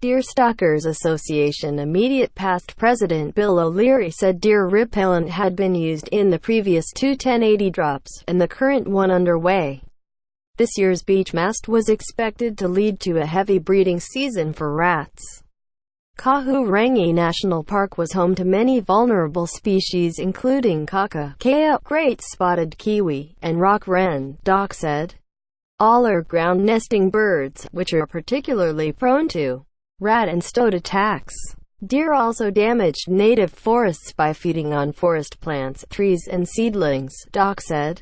Deer Stalkers Association immediate past president Bill O'Leary said deer repellent had been used in the previous two 1080 drops, and the current one underway. This year's beach mast was expected to lead to a heavy breeding season for rats. Kahurangi National Park was home to many vulnerable species including kaka, great spotted kiwi, and rock wren, Doc said. All are ground-nesting birds, which are particularly prone to rat and stoat attacks. Deer also damaged native forests by feeding on forest plants, trees and seedlings, Doc said.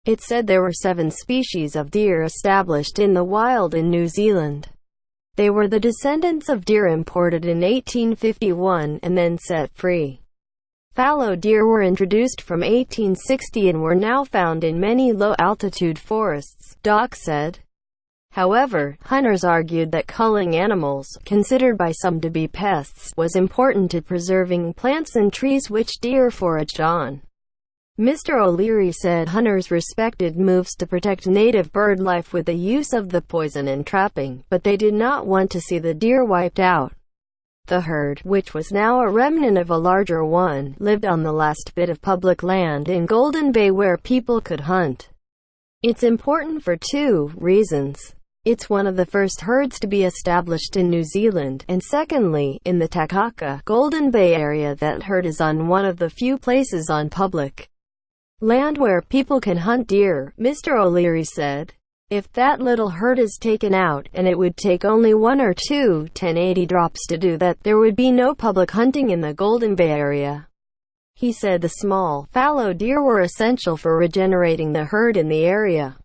It said there were 7 species of deer established in the wild in New Zealand. They were the descendants of deer imported in 1851 and then set free. Fallow deer were introduced from 1860 and were now found in many low-altitude forests, Doc said. However, hunters argued that culling animals, considered by some to be pests, was important to preserving plants and trees which deer foraged on. Mr. O'Leary said hunters respected moves to protect native bird life with the use of the poison and trapping, but they did not want to see the deer wiped out. The herd, which was now a remnant of a larger one, lived on the last bit of public land in Golden Bay where people could hunt. It's important for 2 reasons. It's one of the first herds to be established in New Zealand, and secondly, in the Takaka, Golden Bay area that herd is on one of the few places on public land where people can hunt deer, Mr. O'Leary said. If that little herd is taken out, and it would take only 1 or 2 1080 drops to do that, there would be no public hunting in the Golden Bay area. He said the small, fallow deer were essential for regenerating the herd in the area.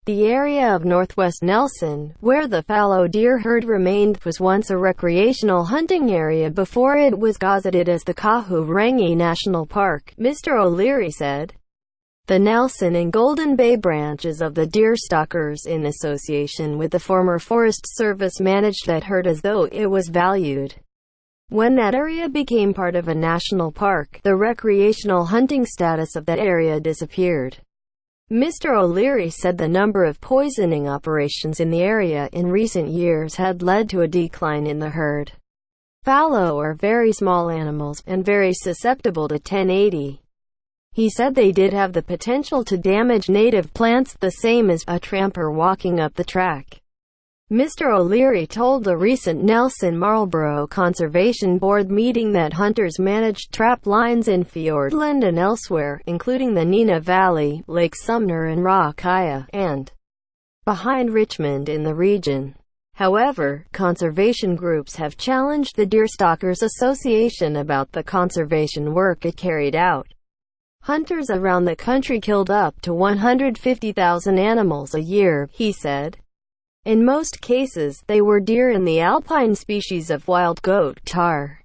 The area of northwest Nelson, where the fallow deer herd remained, was once a recreational hunting area before it was gazetted as the Kahurangi National Park, Mr. O'Leary said. The Nelson and Golden Bay branches of the Deer Stalkers, in association with the former Forest Service, managed that herd as though it was valued. When that area became part of a national park, the recreational hunting status of that area disappeared. Mr. O'Leary said the number of poisoning operations in the area in recent years had led to a decline in the herd. Fallow are very small animals, and very susceptible to 1080. He said they did have the potential to damage native plants the same as a tramper walking up the track. Mr. O'Leary told a recent Nelson Marlborough Conservation Board meeting that hunters managed trap lines in Fiordland and elsewhere, including the Nina Valley, Lake Sumner and Rockaya, and behind Richmond in the region. However, conservation groups have challenged the Deer Stalkers Association about the conservation work it carried out. Hunters around the country killed up to 150,000 animals a year, he said. In most cases, they were deer in the alpine species of wild goat, tar.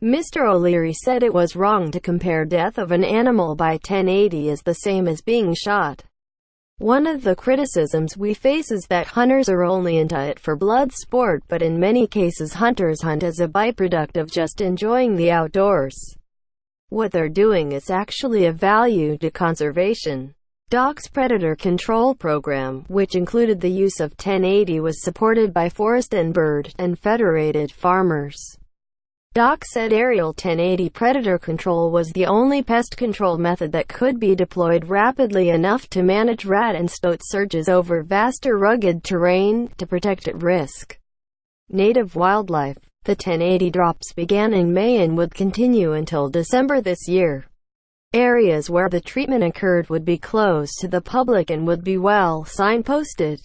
Mr. O'Leary said it was wrong to compare death of an animal by 1080 as the same as being shot. One of the criticisms we face is that hunters are only into it for blood sport, but in many cases hunters hunt as a byproduct of just enjoying the outdoors. What they're doing is actually of value to conservation. Doc's predator control program, which included the use of 1080, was supported by forest and bird and federated farmers. Doc said aerial 1080 predator control was the only pest control method that could be deployed rapidly enough to manage rat and stoat surges over vast or rugged terrain, to protect at-risk native wildlife. The 1080 drops began in May and would continue until December this year. Areas where the treatment occurred would be closed to the public and would be well signposted.